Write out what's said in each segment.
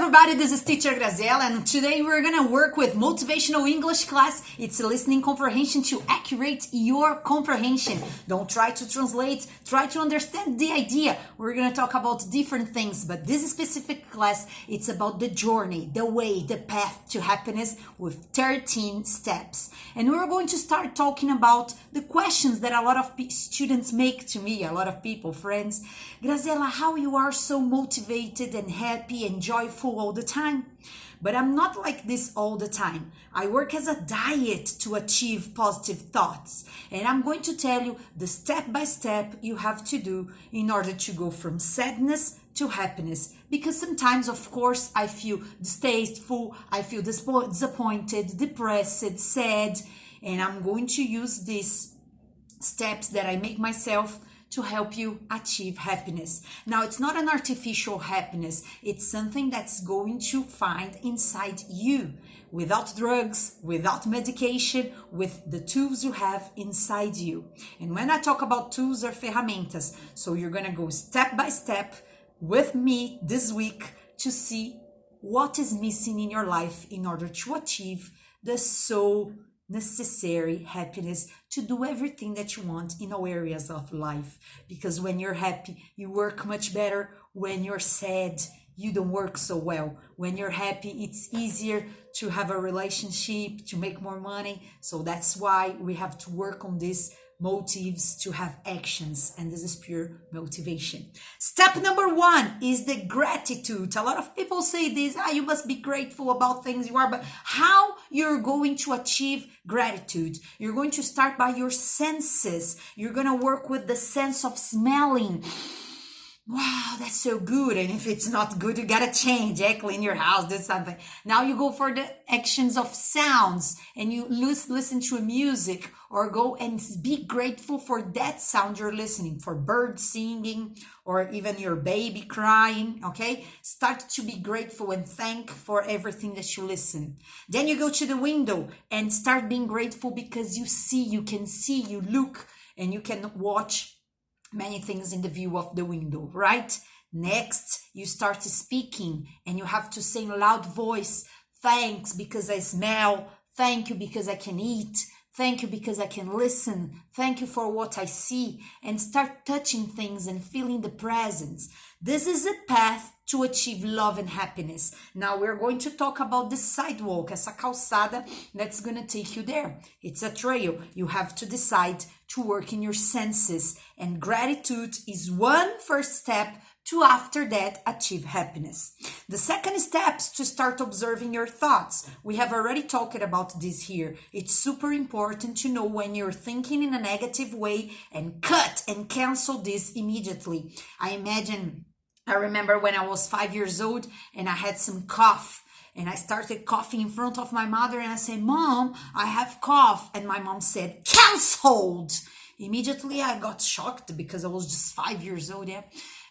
everybody, this is Teacher Graziella, and today we're gonna work with Motivational English class. It's a listening comprehension to accurate your comprehension. Don't try to translate, try to understand the idea. We're gonna talk about different things, but this specific class, it's about the journey, the way, the path to happiness with 13 steps. And we're going to start talking about the questions that a lot of students make to me, a lot of people, friends. Graziella, how you are so motivated and happy and joyful all the time? But I'm not like this all the time. I work as a diet to achieve positive thoughts. And I'm going to tell you the step-by-step you have to do in order to go from sadness to happiness. Because sometimes, of course, I feel distasteful, I feel disappointed, depressed, sad. And I'm going to use these steps that I make myself to help you achieve happiness. Now, it's not an artificial happiness. It's something that's going to find inside you without drugs, without medication, with the tools you have inside you. And when I talk about tools or ferramentas, so you're gonna go step by step with me this week to see what is missing in your life in order to achieve the so necessary happiness to do everything that you want in all areas of life. Because when you're happy, you work much better. When you're sad, you don't work so well. When you're happy, it's easier to have a relationship, to make more money. So that's why we have to work on these motives to have actions, and this is pure motivation. Step number 1 is the gratitude. A lot of people say this, you must be grateful about things you are, but how you're going to achieve gratitude? You're going to start by your senses. You're going to work with the sense of smelling. Wow, that's so good. And if it's not good, you gotta change, clean your house, do something. Now you go for the actions of sounds and you listen to a music, or go and be grateful for that sound you're listening, for birds singing or even your baby crying, okay? Start to be grateful and thank for everything that you listen. Then you go to the window and start being grateful because you can see, you look, and you can watch many things in the view of the window, right? Next, you start speaking and you have to say in a loud voice, thanks because I smell, thank you because I can eat, thank you because I can listen, thank you for what I see, and start touching things and feeling the presence. This is a path to achieve love and happiness. Now we're going to talk about the sidewalk, essa calçada that's going to take you there. It's a trail. You have to decide to work in your senses, and gratitude is one first step to, after that, achieve happiness. The second step is to start observing your thoughts. We have already talked about this here. It's super important to know when you're thinking in a negative way and cut and cancel this immediately. I remember when I was 5 years old and I had some cough. And I started coughing in front of my mother and I said, Mom, I have cough. And my mom said, canceled. Immediately I got shocked because I was just 5 years old. Yeah?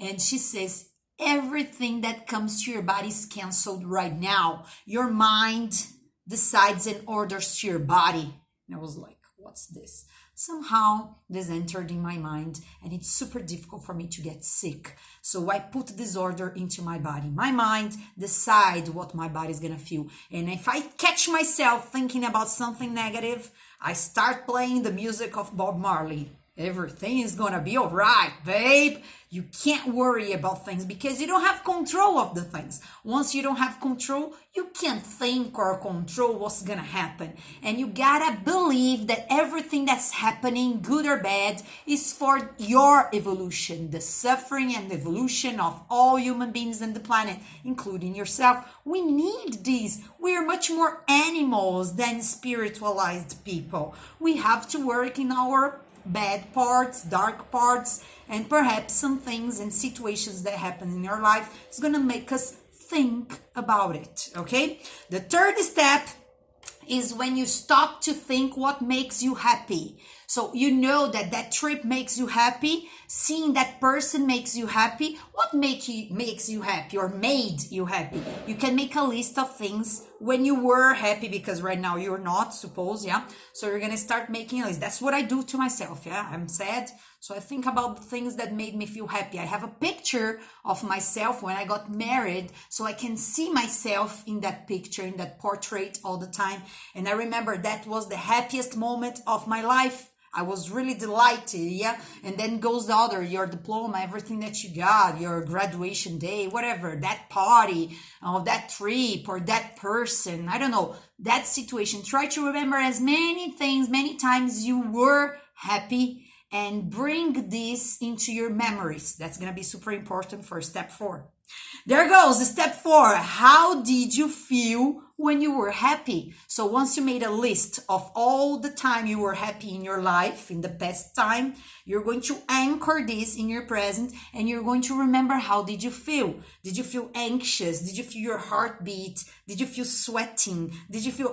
And she says, everything that comes to your body is canceled right now. Your mind decides and orders to your body. And I was like, what's this? Somehow this entered in my mind, and it's super difficult for me to get sick. So I put this order into my body. My mind decide what my body is gonna feel. And if I catch myself thinking about something negative, I start playing the music of Bob Marley. Everything is gonna be all right, babe. You can't worry about things because you don't have control of the things. Once you don't have control, you can't think or control what's gonna happen. And you gotta believe that everything that's happening, good or bad, is for your evolution, the suffering and evolution of all human beings on the planet, including yourself. We need these. We are much more animals than spiritualized people. We have to work in our bad parts, dark parts, and perhaps some things and situations that happen in your life is going to make us think about it, okay? The third step is when you stop to think what makes you happy. So you know that that trip makes you happy, seeing that person makes you happy. What makes you happy or made you happy? You can make a list of things when you were happy, because right now you're not, suppose, yeah? So you're gonna start making a list. That's what I do to myself, yeah? I'm sad, so I think about the things that made me feel happy. I have a picture of myself when I got married, so I can see myself in that picture, in that portrait all the time. And I remember that was the happiest moment of my life. I was really delighted, yeah? And then goes the other, your diploma, everything that you got, your graduation day, whatever, that party, or that trip, or that person, I don't know, that situation. Try to remember as many things, many times you were happy, and bring this into your memories. That's gonna be super important for step 4. There goes step 4. How did you feel when you were happy? So once you made a list of all the time you were happy in your life, in the past time, you're going to anchor this in your present, and you're going to remember, how did you feel? Did you feel anxious? Did you feel your heartbeat? Did you feel sweating?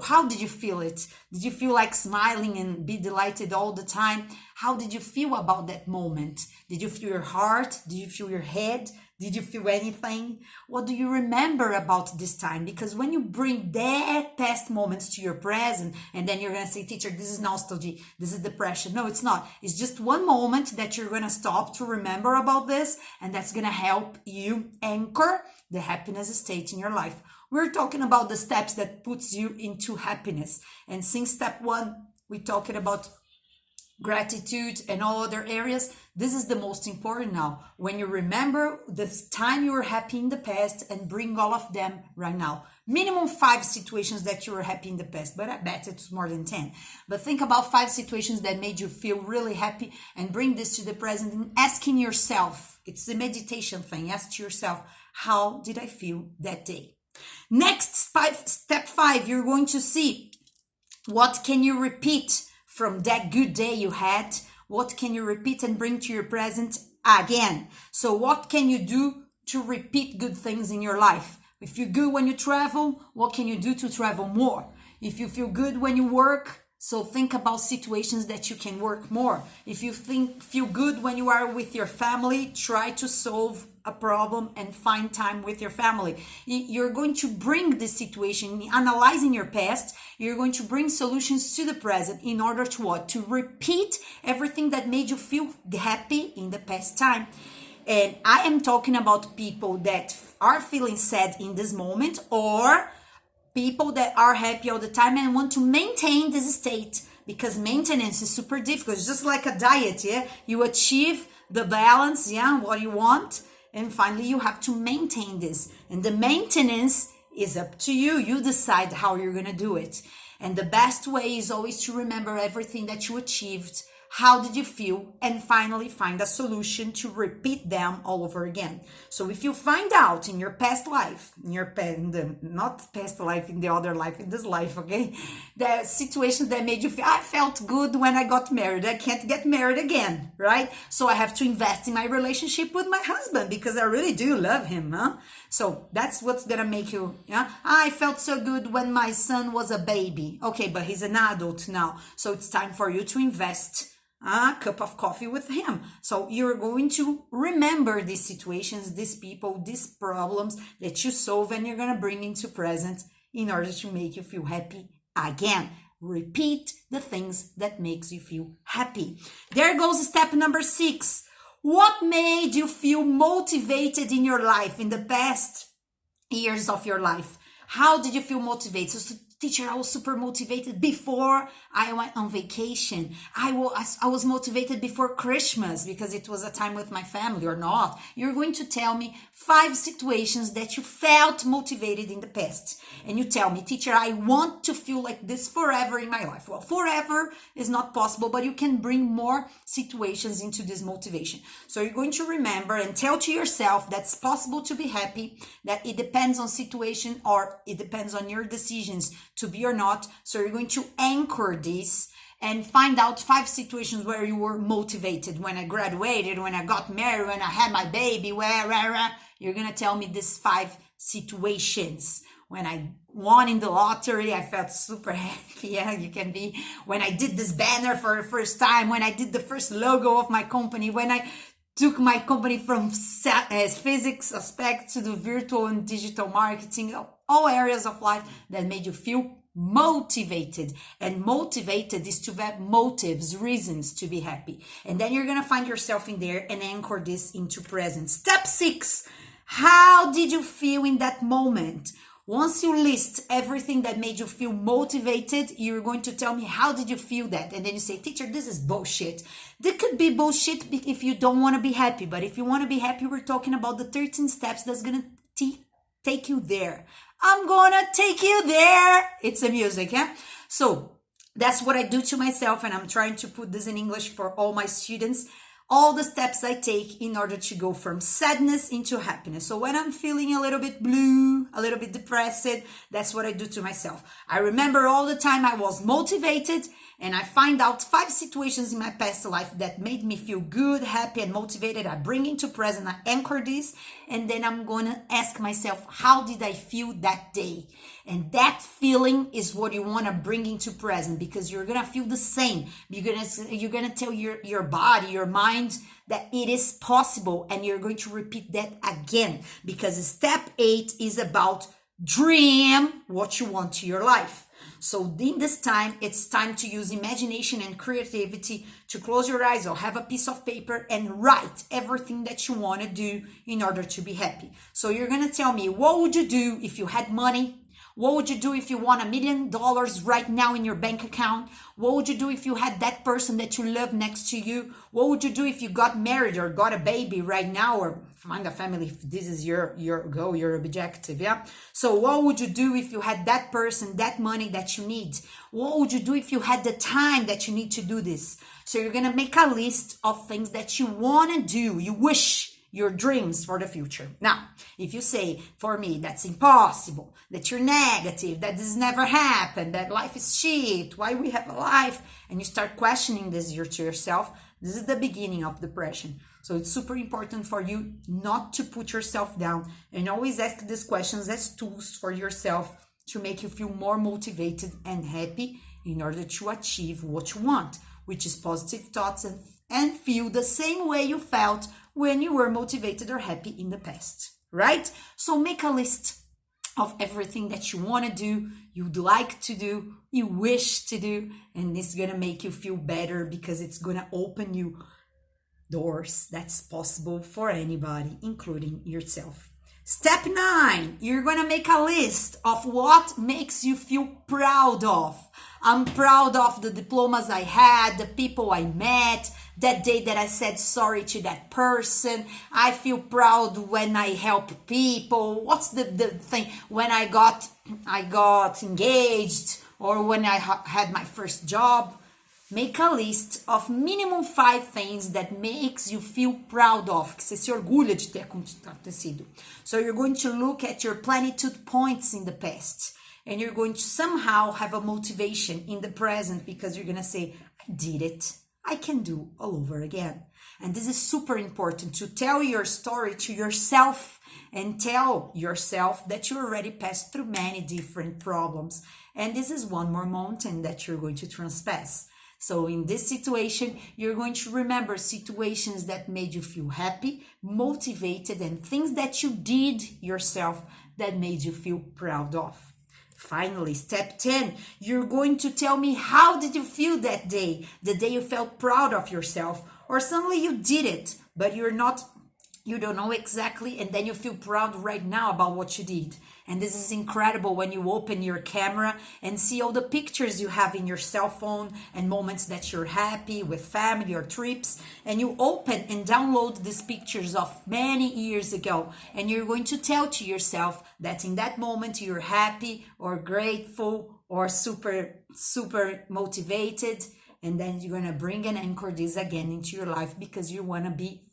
How did you feel it? Did you feel like smiling and be delighted all the time? How did you feel about that moment? Did you feel your heart? Did you feel your head? Did you feel anything? What do you remember about this time? Because when you bring that past moments to your present, and then you're going to say, teacher, this is nostalgia, this is depression. No, it's not. It's just one moment that you're going to stop to remember about this, and that's going to help you anchor the happiness state in your life. We're talking about the steps that puts you into happiness. And since step 1, we're talking about gratitude and all other areas, this is the most important now. When you remember the time you were happy in the past, and bring all of them right now. Minimum 5 situations that you were happy in the past, but I bet it's more than 10. But think about 5 situations that made you feel really happy, and bring this to the present, and asking yourself, it's the meditation thing, ask yourself, how did I feel that day? Next, step 5, you're going to see what can you repeat from that good day you had. What can you repeat and bring to your present again? So what can you do to repeat good things in your life? If you're good when you travel, what can you do to travel more? If you feel good when you work, so think about situations that you can work more. If you feel good when you are with your family, try to solve a problem and find time with your family. You're going to bring this situation, analyzing your past, you're going to bring solutions to the present in order to what? To repeat everything that made you feel happy in the past time. And I am talking about people that are feeling sad in this moment, or people that are happy all the time and want to maintain this state, because maintenance is super difficult. It's just like a diet, yeah? You achieve the balance, yeah, what you want, and finally you have to maintain this. And the maintenance is up to you. You decide how you're going to do it. And the best way is always to remember everything that you achieved. How did you feel? And finally find a solution to repeat them all over again. So if you find out in your past life, not past life, in the other life, in this life, okay, the situations that made you feel, I felt good when I got married, I can't get married again, right? So I have to invest in my relationship with my husband, because I really do love him, huh? So that's what's gonna make you, yeah? I felt so good when my son was a baby. Okay, but he's an adult now. So it's time for you to invest a cup of coffee with him. So you're going to remember these situations, these people, these problems that you solve, and you're going to bring into present in order to make you feel happy again. Repeat the things that makes you feel happy. There goes step number 6. What made you feel motivated in your life, in the past years of your life? How did you feel motivated? So, teacher, I was super motivated before I went on vacation. I was motivated before Christmas because it was a time with my family, or not. You're going to tell me 5 situations that you felt motivated in the past. And you tell me, teacher, I want to feel like this forever in my life. Well, forever is not possible, but you can bring more situations into this motivation. So you're going to remember and tell to yourself that's possible to be happy, that it depends on situation, or it depends on your decisions to be or not. So you're going to anchor this and find out 5 situations where you were motivated. When I graduated, when I got married, when I had my baby, where. You're going to tell me these 5 situations. When I won in the lottery, I felt super happy. Yeah, you can be. When I did this banner for the first time, when I did the first logo of my company, when I took my company from physics aspect to the virtual and digital marketing, all areas of life that made you feel motivated. And motivated is to have motives, reasons to be happy. And then you're going to find yourself in there and anchor this into present. Step 6. How did you feel in that moment? Once you list everything that made you feel motivated, you're going to tell me, how did you feel that? And then you say, teacher, this is bullshit. This could be bullshit if you don't want to be happy. But if you want to be happy, we're talking about the 13 steps that's going to take you there. I'm going to take you there. It's a music, yeah? So that's what I do to myself. And I'm trying to put this in English for all my students. All the steps I take in order to go from sadness into happiness. So when I'm feeling a little bit blue, a little bit depressed, that's what I do to myself. I remember all the time I was motivated, and I find out 5 situations in my past life that made me feel good, happy, and motivated. I bring into present, I anchor this, and then I'm going to ask myself, how did I feel that day? And that feeling is what you want to bring into present, because you're going to feel the same. You're going to tell your body, your mind, that it is possible, and you're going to repeat that again, because step 8 is about dream what you want to your life. So in this time, it's time to use imagination and creativity to close your eyes or have a piece of paper and write everything that you want to do in order to be happy. So you're going to tell me, what would you do if you had money? What would you do if you won $1 million right now in your bank account? What would you do if you had that person that you love next to you? What would you do if you got married or got a baby right now, or find a family if this is your goal, your objective, yeah? So what would you do if you had that person, that money that you need? What would you do if you had the time that you need to do this? So you're going to make a list of things that you want to do, you wish, your dreams for the future. Now, if you say, for me, that's impossible, that you're negative, that this never happened, that life is shit, why we have a life, and you start questioning this to yourself, this is the beginning of depression. So it's super important for you not to put yourself down, and always ask these questions as tools for yourself to make you feel more motivated and happy in order to achieve what you want, which is positive thoughts and feel the same way you felt when you were motivated or happy in the past, right? So make a list of everything that you want to do, you'd like to do, you wish to do, and it's going to make you feel better, because it's going to open you doors that's possible for anybody, including yourself. Step 9, you're going to make a list of what makes you feel proud of. I'm proud of the diplomas I had, the people I met, that day that I said sorry to that person. I feel proud when I help people. What's the thing? When I got engaged, or when I had my first job. Make a list of minimum 5 things that makes you feel proud of, que você se orgulha de ter acontecido. So you're going to look at your plenitude points in the past, and you're going to somehow have a motivation in the present, because you're going to say, I did it. I can do all over again. And this is super important, to tell your story to yourself and tell yourself that you already passed through many different problems. And this is one more mountain that you're going to transpass. So in this situation, you're going to remember situations that made you feel happy, motivated, and things that you did yourself that made you feel proud of. Finally, step 10, you're going to tell me, how did you feel that day? The day you felt proud of yourself, or suddenly you did it, but you don't know exactly, and then you feel proud right now about what you did. And this is incredible when you open your camera and see all the pictures you have in your cell phone and moments that you're happy with family or trips, and you open and download these pictures of many years ago, and you're going to tell to yourself that in that moment you're happy or grateful or super motivated, and then you're going to bring and anchor this again into your life, because you want to be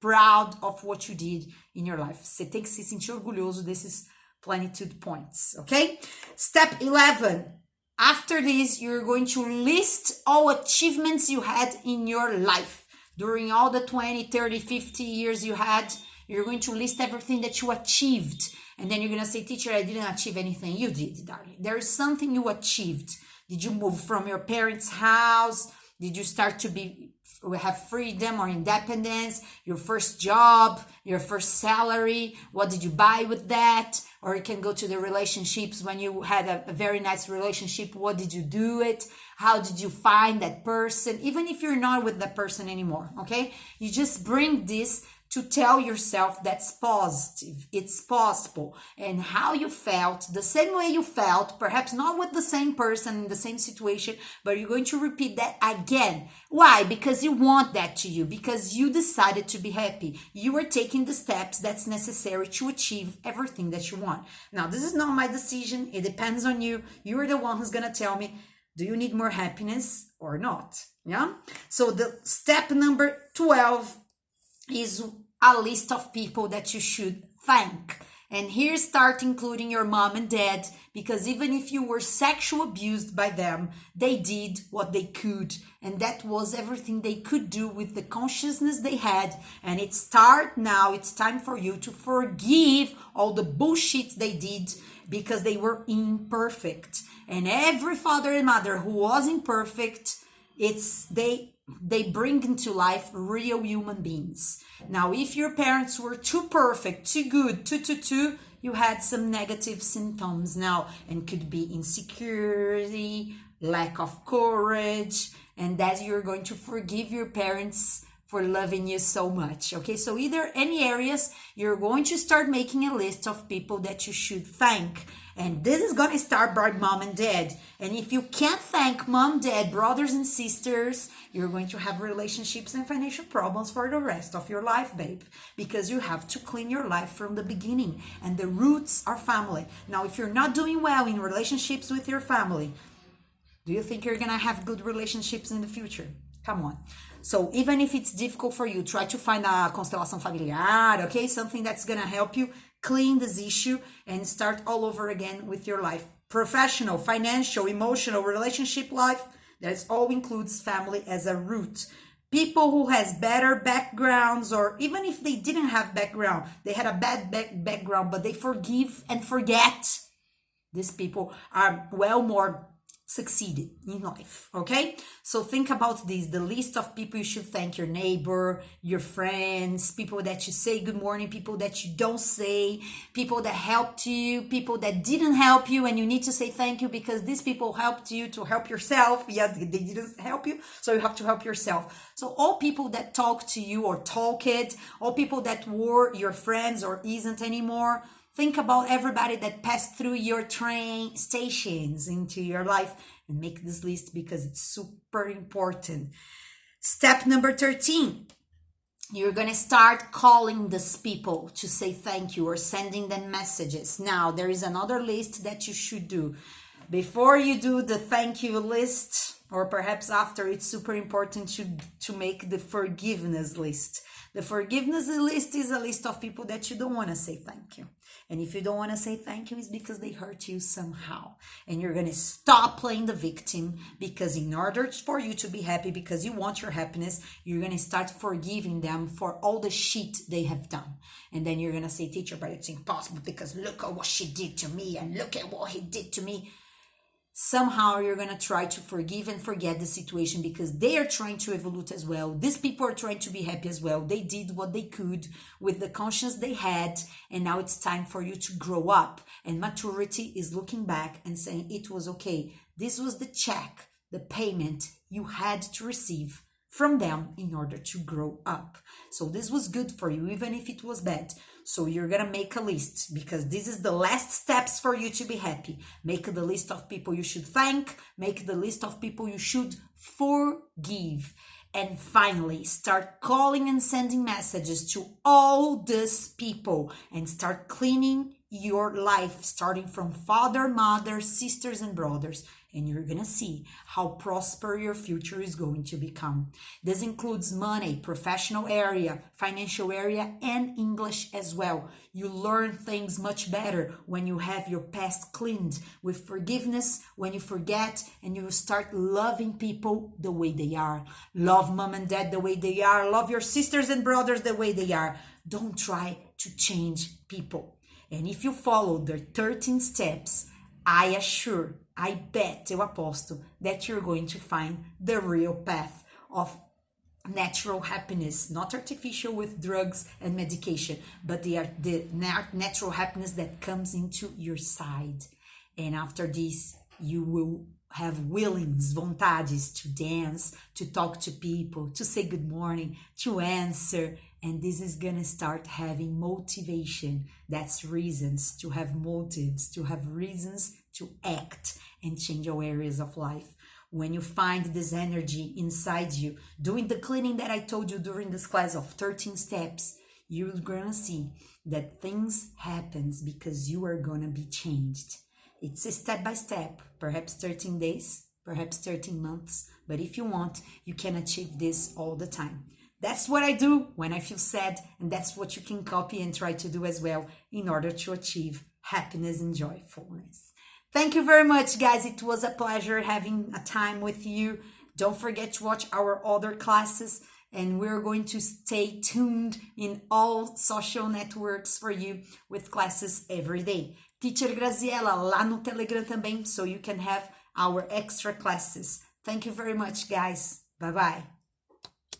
proud of what you did in your life. Você tem que se sentir orgulhoso desses plenitude points, okay? Step 11. After this, you're going to list all achievements you had in your life. During all the 20, 30, 50 years you had, you're going to list everything that you achieved. And then you're going to say, teacher, I didn't achieve anything. You did, darling. There is something you achieved. Did you move from your parents' house? Did you start to have freedom or independence? Your first job, your first salary? What did you buy with that? Or you can go to the relationships. When you had a very nice relationship, what did you do it? How did you find that person? Even if you're not with that person anymore, okay? You just bring this to tell yourself that's positive, it's possible, and how you felt, the same way you felt, perhaps not with the same person in the same situation, but you're going to repeat that again. Why? Because you want that to you, because you decided to be happy. You are taking the steps that's necessary to achieve everything that you want. Now, this is not my decision. It depends on you. You are the one who's going to tell me, do you need more happiness or not? Yeah. So the step number 12 is a list of people that you should thank. And here start including your mom and dad, because even if you were sexually abused by them, they did what they could. And that was everything they could do with the consciousness they had. And it's time for you to forgive all the bullshit they did, because they were imperfect. And every father and mother who was imperfect, they bring into life real human beings. Now, if your parents were too perfect, too good, you had some negative symptoms now, and could be insecurity, lack of courage, and that you're going to forgive your parents for loving you so much. Okay, so either any areas, you're going to start making a list of people that you should thank. And this is going to start by mom and dad. And if you can't thank mom, dad, brothers and sisters, you're going to have relationships and financial problems for the rest of your life, babe. Because you have to clean your life from the beginning. And the roots are family. Now, if you're not doing well in relationships with your family, do you think you're going to have good relationships in the future? Come on. So even if it's difficult for you, try to find a constelação familiar, okay? Something that's going to help you clean this issue and start all over again with your life. Professional, financial, emotional, relationship life, that all includes family as a root. People who has better backgrounds, or even if they didn't have background, they had a bad background, but they forgive and forget. These people are more succeeded in life, okay? So think about this, the list of people you should thank: your neighbor, your friends, people that you say good morning, people that you don't say, people that helped you, people that didn't help you, and you need to say thank you because these people helped you to help yourself. Yeah, they didn't help you, so you have to help yourself. So all people that talk to you or talked, all people that were your friends or isn't anymore. Think about everybody that passed through your train stations into your life, and make this list because it's super important. Step number 13. You're going to start calling these people to say thank you or sending them messages. Now, there is another list that you should do. Before you do the thank you list, or perhaps after, it's super important to make the forgiveness list. The forgiveness list is a list of people that you don't want to say thank you. And if you don't want to say thank you, it's because they hurt you somehow. And you're going to stop playing the victim, because in order for you to be happy, because you want your happiness, you're going to start forgiving them for all the shit they have done. And then you're going to say, teacher, but it's impossible because look at what she did to me and look at what he did to me. Somehow you're going to try to forgive and forget the situation, because they are trying to evolve as well. These people are trying to be happy as well. They did what they could with the conscience they had, and now it's time for you to grow up. And maturity is looking back and saying it was okay. This was the check, the payment you had to receive from them in order to grow up. So this was good for you, even if it was bad. So you're going to make a list, because this is the last steps for you to be happy. Make the list of people you should thank. Make the list of people you should forgive. And finally, start calling and sending messages to all these people and start cleaning your life, starting from father, mother, sisters, and brothers. And you're going to see how prosperous your future is going to become. This includes money, professional area, financial area, and English as well. You learn things much better when you have your past cleaned with forgiveness, when you forget, and you start loving people the way they are. Love mom and dad the way they are. Love your sisters and brothers the way they are. Don't try to change people. And if you follow the 13 steps, I bet, eu aposto, that you're going to find the real path of natural happiness, not artificial with drugs and medication, but the natural happiness that comes into your side. And after this, you will have willings, vontades to dance, to talk to people, to say good morning, to answer. And this is gonna start having motivation. That's reasons to have motives, to have reasons to act and change our areas of life. When you find this energy inside you, doing the cleaning that I told you during this class of 13 steps, you're gonna see that things happens because you are gonna be changed. It's a step by step, perhaps 13 days, perhaps 13 months, but if you want, you can achieve this all the time. That's what I do when I feel sad, and that's what you can copy and try to do as well in order to achieve happiness and joyfulness. Thank you very much, guys. It was a pleasure having a time with you. Don't forget to watch our other classes, and we're going to stay tuned in all social networks for you with classes every day. Teacher Graziella lá no Telegram também, so you can have our extra classes. Thank you very much, guys. Bye-bye.